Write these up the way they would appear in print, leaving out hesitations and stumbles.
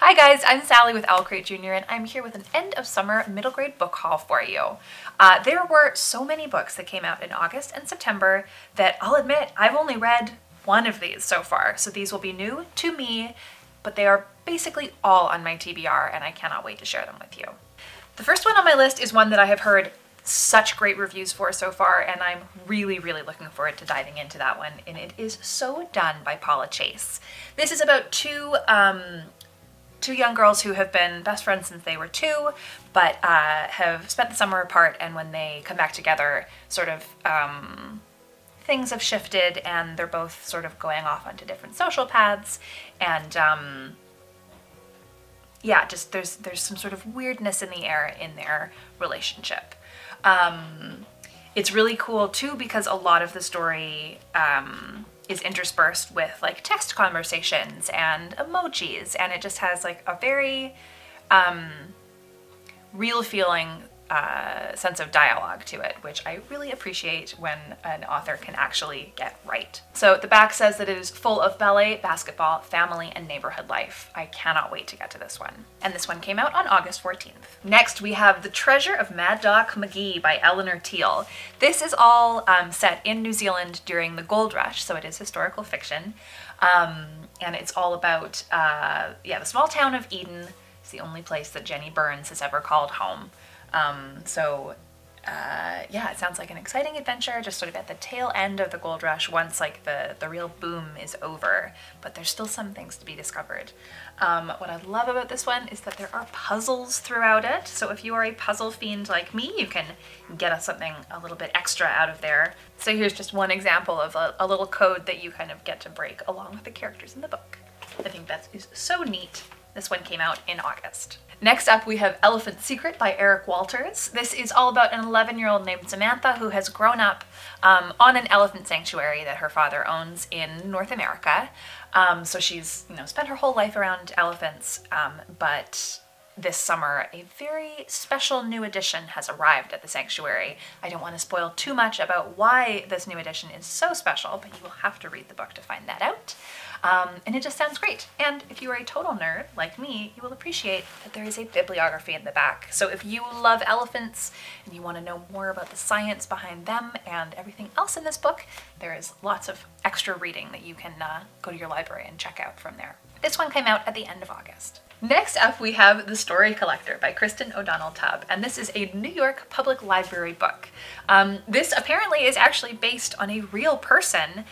Hi guys, I'm Sally with Owl Crate Jr. and I'm here with an end of summer middle grade book haul for you. There were so many books that came out in August and September that I'll admit I've only read one of these so far, so these will be new to me, but they are basically all on my TBR and I cannot wait to share them with you. The first one on my list is one that I have heard such great reviews for so far, and I'm really looking forward to diving into that one, and it is So Done by Paula Chase. This is about two young girls who have been best friends since they were 2, but have spent the summer apart, and when they come back together, sort of things have shifted and they're both sort of going off onto different social paths, and yeah, just there's some sort of weirdness in the air in their relationship. It's really cool too because a lot of the story is interspersed with like text conversations and emojis, and it just has like a very real feeling sense of dialogue to it, which I really appreciate when an author can actually get right. So the back says that it is full of ballet, basketball, family, and neighborhood life. I cannot wait to get to this one. And this one came out on August 14th. Next we have The Treasure of Mad Dog McGee by Elinor Teele. This is all set in New Zealand during the gold rush, so it is historical fiction. And it's all about the small town of Eden. It's the only place that Jenny Burns has ever called home. Yeah, it sounds like an exciting adventure, just sort of at the tail end of the gold rush once like the real boom is over, but there's still some things to be discovered. What I love about this one is that there are puzzles throughout it, so if you are a puzzle fiend like me, you can get something a little bit extra out of there. So here's just one example of a little code that you kind of get to break along with the characters in the book. I think that is so neat. This one came out in August. Next up we have Elephant Secret by Eric Walters. This is all about an 11-year-old named Samantha who has grown up on an elephant sanctuary that her father owns in North America. So she's, spent her whole life around elephants, but this summer a very special new addition has arrived at the sanctuary. I don't want to spoil too much about why this new addition is so special, but you will have to read the book to find that out. And it just sounds great. And if you are a total nerd like me, you will appreciate that there is a bibliography in the back. So if you love elephants and you want to know more about the science behind them and everything else in this book, there is lots of extra reading that you can go to your library and check out from there. This one came out at the end of August. Next up we have The Story Collector by Kristin O'Donnell Tubb, and this is a New York Public Library book. This apparently is actually based on a real person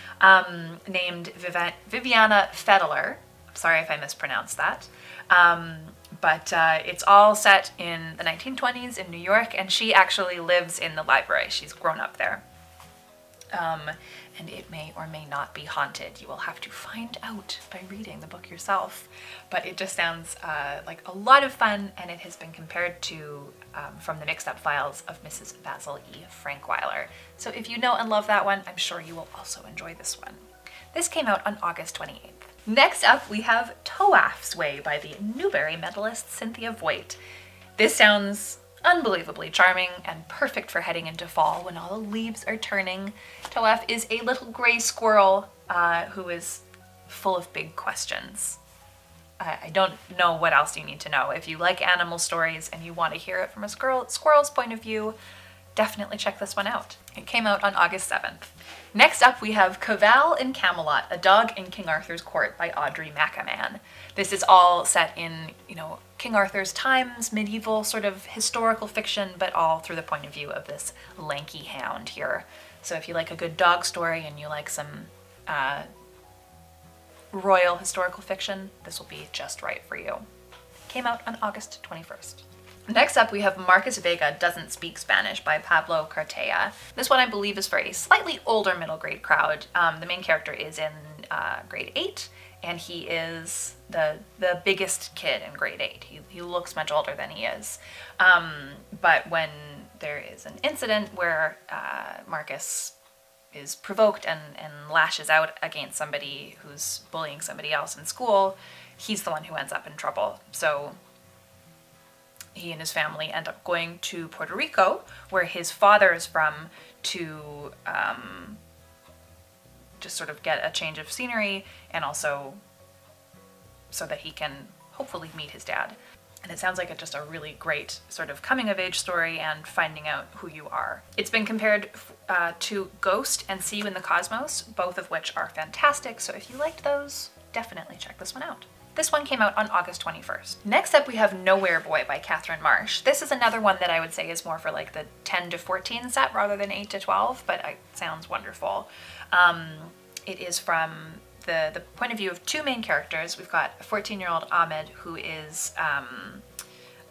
named Viviana Federer. Sorry if I mispronounced that. But it's all set in the 1920s in New York, and she actually lives in the library. She's grown up there. And it may or may not be haunted. You will have to find out by reading the book yourself. But it just sounds like a lot of fun, and it has been compared to From the Mixed Up Files of Mrs. Basil E. Frankweiler. So if you know and love that one, I'm sure you will also enjoy this one. This came out on August 28th. Next up we have Ave Sway by the Newbery medalist Cynthia Voigt. This sounds unbelievably charming and perfect for heading into fall when all the leaves are turning. Toaff is a little gray squirrel who is full of big questions. I don't know what else you need to know. If you like animal stories and you want to hear it from a squirrel's point of view, definitely check this one out. It came out on August 7th. Next up we have Cavall in Camelot, A Dog in King Arthur's Court by Audrey Mackaman. This is all set in, King Arthur's times, medieval sort of historical fiction, but all through the point of view of this lanky hound here. So if you like a good dog story and you like some royal historical fiction, this will be just right for you. Came out on August 21st. Next up we have Marcus Vega Doesn't Speak Spanish by Pablo Cartaya. This one I believe is for a slightly older middle grade crowd. The main character is in grade 8, and he is the biggest kid in grade 8. He looks much older than he is. But when there is an incident where Marcus is provoked and lashes out against somebody who's bullying somebody else in school, he's the one who ends up in trouble. So he and his family end up going to Puerto Rico, where his father is from, to just sort of get a change of scenery, and also so that he can hopefully meet his dad. And it sounds like it's just a really great sort of coming of age story and finding out who you are. It's been compared to Ghost and See You in the Cosmos, both of which are fantastic. So if you liked those, definitely check this one out. This one came out on August 21st. Next up we have Nowhere Boy by Katherine Marsh. This is another one that I would say is more for like the 10 to 14 set rather than 8 to 12, but it sounds wonderful. It is from the point of view of two main characters. We've got a 14-year-old Ahmed, who is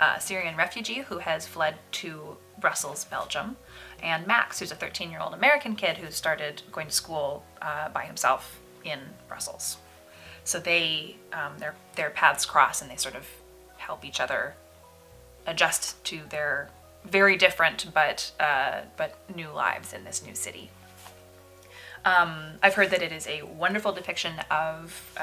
a Syrian refugee who has fled to Brussels, Belgium, and Max, who's a 13-year-old American kid who started going to school by himself in Brussels. So they, their paths cross and they sort of help each other adjust to their very different but new lives in this new city. I've heard that it is a wonderful depiction of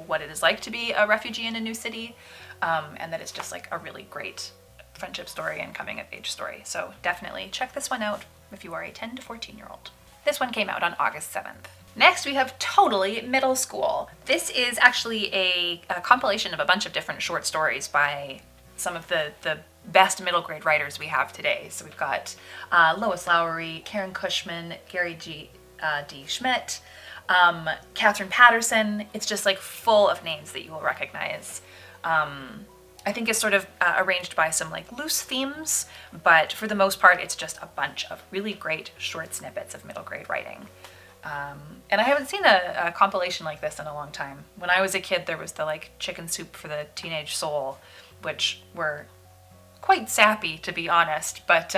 what it is like to be a refugee in a new city, and that it's just like a really great friendship story and coming of age story. So definitely check this one out if you are a 10 to 14-year-old. This one came out on August 7th. Next we have Totally Middle School. This is actually a compilation of a bunch of different short stories by some of the best middle grade writers we have today. So we've got Lois Lowry, Karen Cushman, Gary D. Schmidt, Catherine Patterson. It's just like full of names that you will recognize. I think it's sort of arranged by some like loose themes, but for the most part it's just a bunch of really great short snippets of middle grade writing. And I haven't seen a compilation like this in a long time. When I was a kid there was the like Chicken Soup for the Teenage Soul, which were quite sappy to be honest, but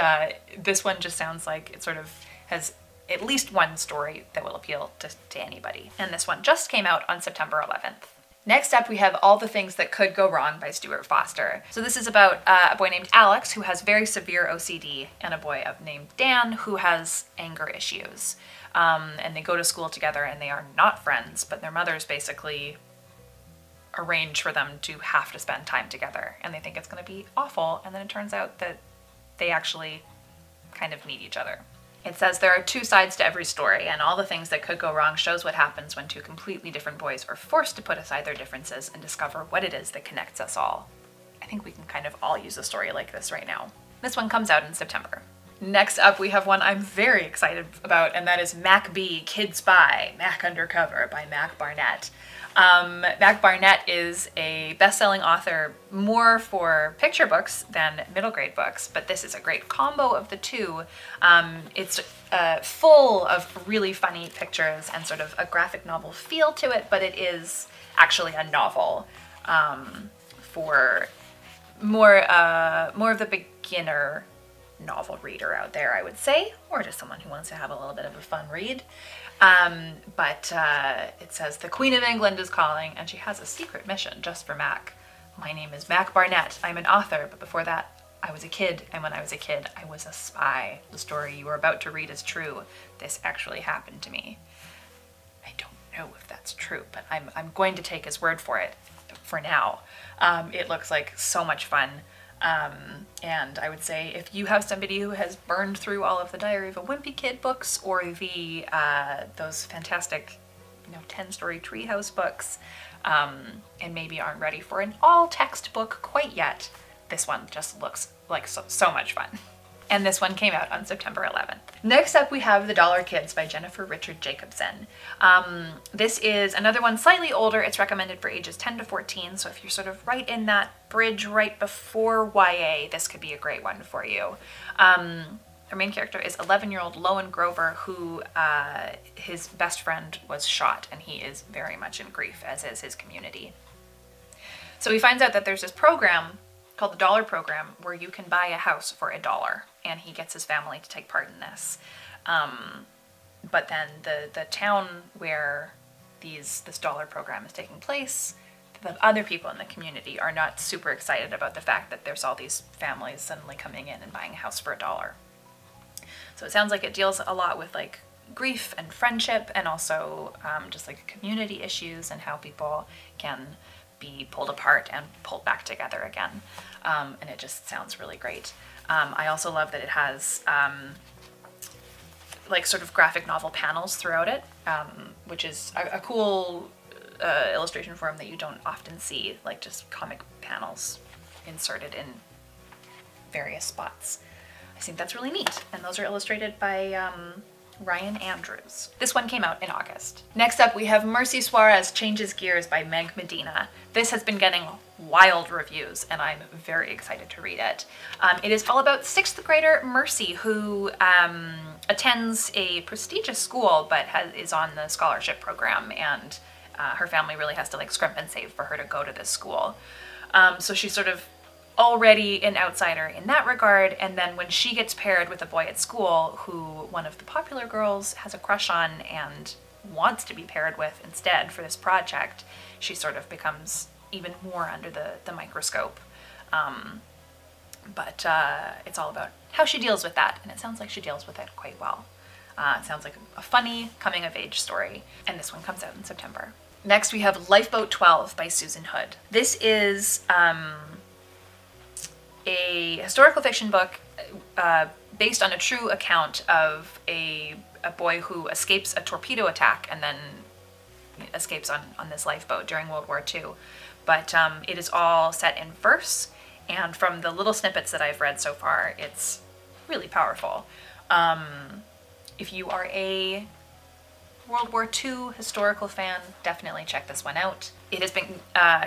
this one just sounds like it sort of has at least one story that will appeal to anybody. And this one just came out on September 11th. Next up we have All the Things That Could Go Wrong by Stewart Foster. So this is about a boy named Alex who has very severe OCD and a boy named Dan who has anger issues. And they go to school together and they are not friends, but their mothers basically arrange for them to have to spend time together and they think it's going to be awful, and then it turns out that they actually kind of need each other. It says there are two sides to every story, and All the Things That Could Go Wrong shows what happens when two completely different boys are forced to put aside their differences and discover what it is that connects us all. I think we can kind of all use a story like this right now. This one comes out in September. Next up we have one I'm very excited about, and that is Mac B, Kid Spy, Mac Undercover by Mac Barnett. Mac Barnett is a best-selling author more for picture books than middle grade books, but this is a great combo of the two. It's full of really funny pictures and sort of a graphic novel feel to it, but it is actually a novel for more of the beginner novel reader out there, I would say, or just someone who wants to have a little bit of a fun read. It says the Queen of England is calling and she has a secret mission just for Mac. My name is Mac Barnett. I'm an author, but before that I was a kid, and when I was a kid I was a spy. The story you are about to read is true. This actually happened to me. I don't know if that's true, but I'm going to take his word for it for now. It looks like so much fun. And I would say if you have somebody who has burned through all of the Diary of a Wimpy Kid books or the those fantastic, 10-story treehouse books, and maybe aren't ready for an all-text book quite yet, this one just looks like so much fun. And this one came out on September 11th. Next up we have The Dollar Kids by Jennifer Richard Jacobson. This is another one slightly older. It's recommended for ages 10 to 14, so if you're sort of right in that bridge right before YA, this could be a great one for you. Our main character is 11-year-old Lowen Grover, who his best friend was shot, and he is very much in grief, as is his community. So he finds out that there's this program called the Dollar Program where you can buy a house for $1, and he gets his family to take part in this. But then the town where this Dollar Program is taking place, the other people in the community are not super excited about the fact that there's all these families suddenly coming in and buying a house for $1. So it sounds like it deals a lot with like grief and friendship, and also just like community issues and how people can be pulled apart and pulled back together again. And it just sounds really great. I also love that it has like sort of graphic novel panels throughout it, which is a cool illustration form that you don't often see, like just comic panels inserted in various spots. I think that's really neat. And those are illustrated by Ryan Andrews. This one came out in August. Next up, we have Merci Suarez Changes Gears by Meg Medina. This has been getting wild reviews, and I'm very excited to read it. It is all about 6th grader Merci, who attends a prestigious school, but is on the scholarship program, and her family really has to like scrimp and save for her to go to this school. So she's sort of already an outsider in that regard, and then when she gets paired with a boy at school who one of the popular girls has a crush on and wants to be paired with instead for this project, she sort of becomes even more under the microscope. But it's all about how she deals with that, and it sounds like she deals with it quite well. It sounds like a funny coming-of-age story, and this one comes out in September. Next we have Lifeboat 12 by Susan Hood. This is a historical fiction book based on a true account of a boy who escapes a torpedo attack and then escapes on this lifeboat during World War II. But it is all set in verse, and from the little snippets that I've read so far, it's really powerful. If you are a World War II historical fan, definitely check this one out. It has been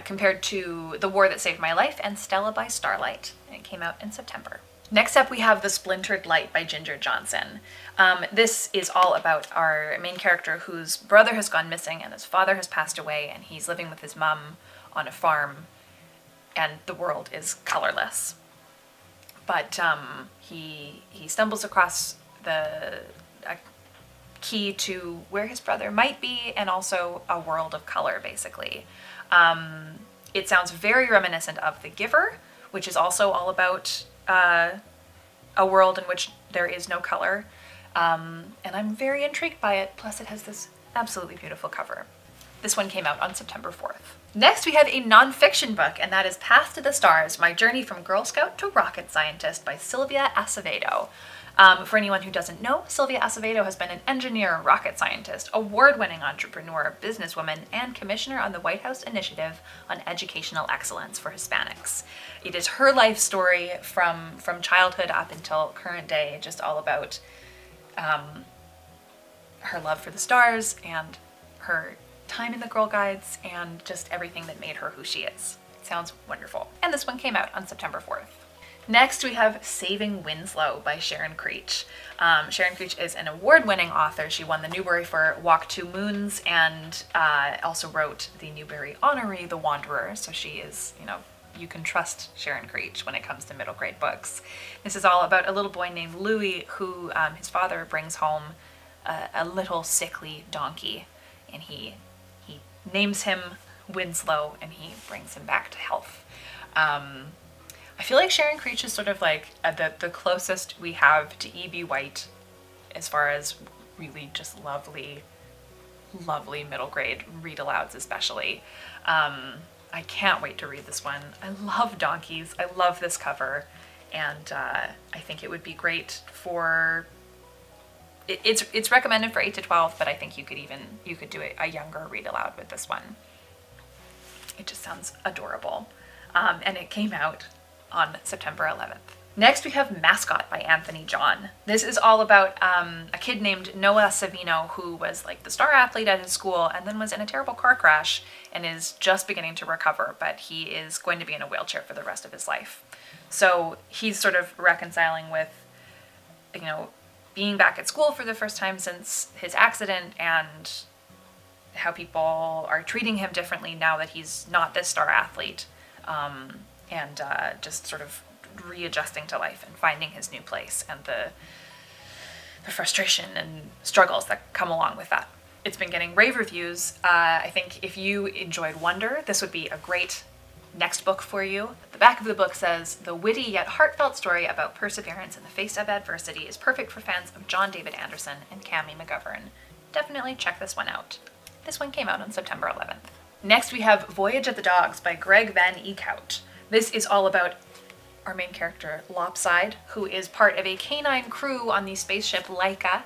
compared to The War That Saved My Life and Stella by Starlight, and it came out in September. Next up we have The Splintered Light by Ginger Johnson. This is all about our main character whose brother has gone missing and his father has passed away, and he's living with his mom on a farm, and the world is colorless. But he stumbles across a key to where his brother might be, and also a world of color, basically. It sounds very reminiscent of The Giver, which is also all about a world in which there is no color. And I'm very intrigued by it, plus it has this absolutely beautiful cover. This one came out on September 4th. Next we have a non-fiction book, and that is Path to the Stars, My Journey from Girl Scout to Rocket Scientist by Sylvia Acevedo. For anyone who doesn't know, Sylvia Acevedo has been an engineer, rocket scientist, award-winning entrepreneur, businesswoman, and commissioner on the White House Initiative on Educational Excellence for Hispanics. It is her life story from childhood up until current day, just all about her love for the stars and her time in the Girl Guides and just everything that made her who she is. It sounds wonderful. And this one came out on September 4th. Next we have Saving Winslow by Sharon Creech. Sharon Creech is an award-winning author. She won the Newbery for Walk Two Moons, and also wrote the Newbery honoree The Wanderer, so she is, you know, you can trust Sharon Creech when it comes to middle grade books. This is all about a little boy named Louis who his father brings home a little sickly donkey, and he names him Winslow, and he brings him back to health. I feel like Sharon Creech is sort of like the closest we have to E.B. White as far as really just lovely, lovely middle grade read-alouds especially. I can't wait to read this one. I love donkeys. I love this cover, and I think it would be great for... It's recommended for 8 to 12, but I think you could do a younger read-aloud with this one. It just sounds adorable. And it came out on September 11th. Next we have Mascot by Anthony John. This is all about a kid named Noah Savino who was like the star athlete at his school and then was in a terrible car crash and is just beginning to recover, but he is going to be in a wheelchair for the rest of his life. So he's sort of reconciling with, you know, being back at school for the first time since his accident and how people are treating him differently now that he's not this star athlete. And just sort of readjusting to life and finding his new place and the frustration and struggles that come along with that. It's been getting rave reviews. I think if you enjoyed Wonder, this would be a great next book for you. The back of the book says, "The witty yet heartfelt story about perseverance in the face of adversity is perfect for fans of John David Anderson and Cammie McGovern." Definitely check this one out. This one came out on September 11th. Next we have Voyage of the Dogs by Greg Van Eekhout. This is all about our main character, Lopside, who is part of a canine crew on the spaceship Laika.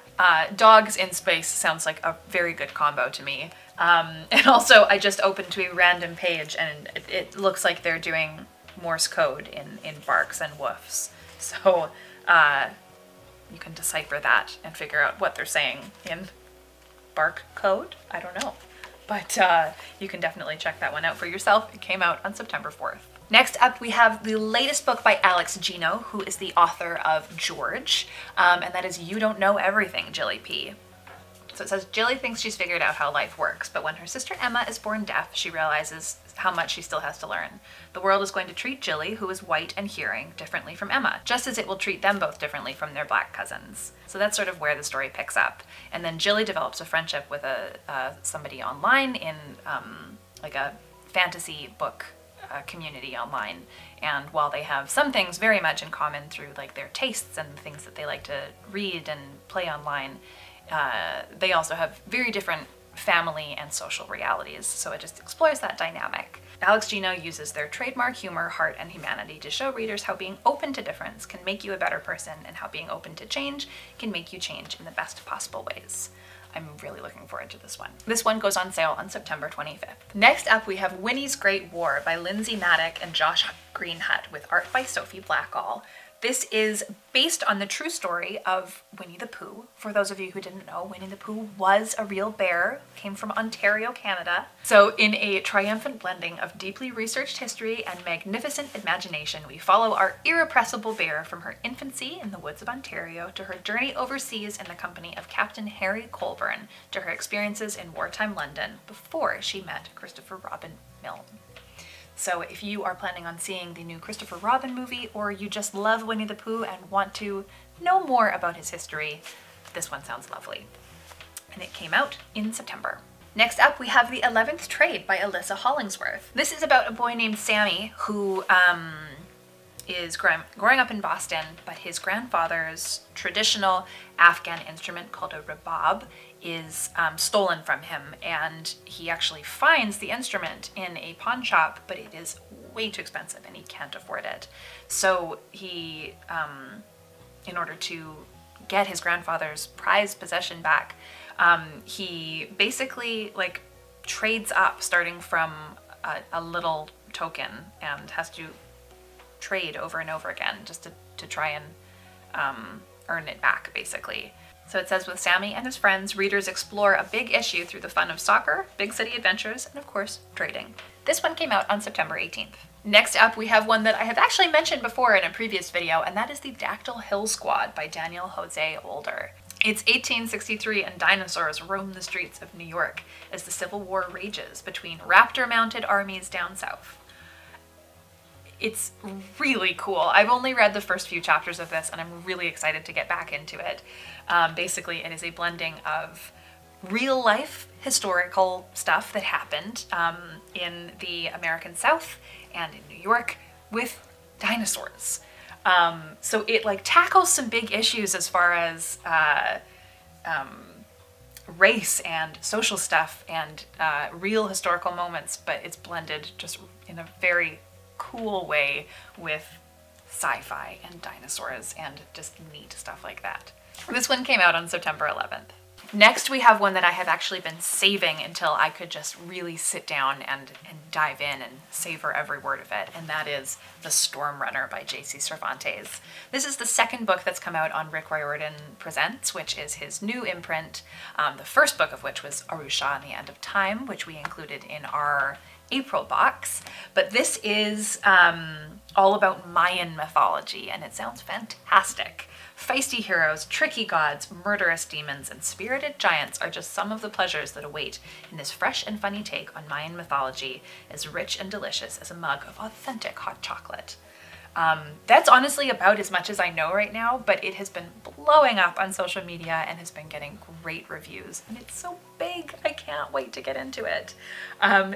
Dogs in space sounds like a very good combo to me. And also I just opened to a random page and it looks like they're doing Morse code in barks and woofs. So you can decipher that and figure out what they're saying in bark code. I don't know. But you can definitely check that one out for yourself. It came out on September 4th. Next up, we have the latest book by Alex Gino, who is the author of George, and that is You Don't Know Everything, Jilly P. So it says, Jilly thinks she's figured out how life works, but when her sister Emma is born deaf, she realizes how much she still has to learn. The world is going to treat Jilly, who is white and hearing, differently from Emma, just as it will treat them both differently from their black cousins. So that's sort of where the story picks up. And then Jilly develops a friendship with somebody online in like a fantasy book community online. And while they have some things very much in common through like their tastes and the things that they like to read and play online, they also have very different family and social realities, so it just explores that dynamic. Alex Gino uses their trademark humor, heart, and humanity to show readers how being open to difference can make you a better person and how being open to change can make you change in the best possible ways. I'm really looking forward to this one. This one goes on sale on September 25th. Next up, we have Winnie's Great War by Lindsay Maddock and Josh Greenhut with art by Sophie Blackall. This is based on the true story of Winnie the Pooh. For those of you who didn't know, Winnie the Pooh was a real bear, came from Ontario, Canada. So in a triumphant blending of deeply researched history and magnificent imagination, we follow our irrepressible bear from her infancy in the woods of Ontario to her journey overseas in the company of Captain Harry Colburn to her experiences in wartime London before she met Christopher Robin Milne. So if you are planning on seeing the new Christopher Robin movie, or you just love Winnie the Pooh and want to know more about his history, this one sounds lovely. And it came out in September. Next up, we have The 11th Trade by Alyssa Hollingsworth. This is about a boy named Sammy who is growing up in Boston, but his grandfather's traditional Afghan instrument called a rabab is stolen from him, and he actually finds the instrument in a pawn shop, but it is way too expensive and he can't afford it. So he, in order to get his grandfather's prized possession back, he basically like trades up starting from a little token and has to trade over and over again just to try and earn it back, basically. So it says, with Sammy and his friends, readers explore a big issue through the fun of soccer, big city adventures, and of course, trading. This one came out on September 18th. Next up, we have one that I have actually mentioned before in a previous video, and that is The Dactyl Hill Squad by Daniel Jose Older. It's 1863 and dinosaurs roam the streets of New York as the Civil War rages between raptor-mounted armies down south. It's really cool. I've only read the first few chapters of this and I'm really excited to get back into it. Basically, it is a blending of real life historical stuff that happened in the American South and in New York with dinosaurs. So it like tackles some big issues as far as race and social stuff and real historical moments, but it's blended just in a very cool way with sci-fi and dinosaurs and just neat stuff like that. This one came out on September 11th. Next, we have one that I have actually been saving until I could just really sit down and dive in and savor every word of it, and that is The Storm Runner by J.C. Cervantes. This is the second book that's come out on Rick Riordan Presents, which is his new imprint, the first book of which was Arusha and the End of Time, which we included in our April box. But this is all about Mayan mythology, and it sounds fantastic. Feisty heroes, tricky gods, murderous demons, and spirited giants are just some of the pleasures that await in this fresh and funny take on Mayan mythology, as rich and delicious as a mug of authentic hot chocolate. That's honestly about as much as I know right now, but it has been blowing up on social media and has been getting great reviews, and it's so big, I can't wait to get into it.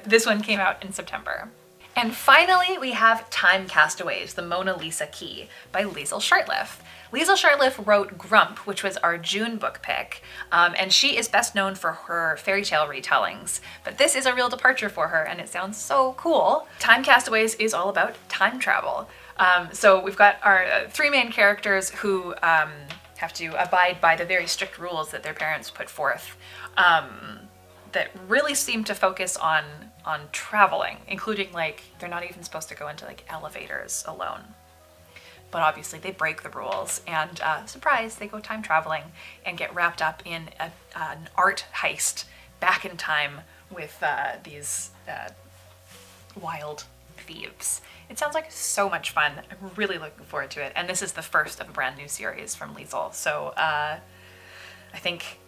This one came out in September. And finally, we have Time Castaways, the Mona Lisa Key by Liesl Shartliff. Liesl Shartliff wrote Grump, which was our June book pick, and she is best known for her fairy tale retellings, but this is a real departure for her and it sounds so cool. Time Castaways is all about time travel. So we've got our three main characters who have to abide by the very strict rules that their parents put forth. that really seem to focus on traveling, including like they're not even supposed to go into like elevators alone. But obviously they break the rules, and surprise, they go time traveling and get wrapped up in an art heist back in time with these wild thieves. It sounds like so much fun. I'm really looking forward to it. And this is the first of a brand new series from Liesl, so I think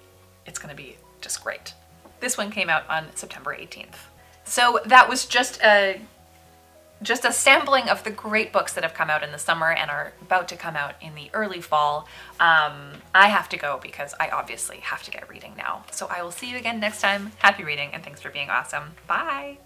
it's gonna be just great. This one came out on September 18th. So that was just a sampling of the great books that have come out in the summer and are about to come out in the early fall. I have to go because I obviously have to get reading now. So I will see you again next time. Happy reading, and thanks for being awesome. Bye!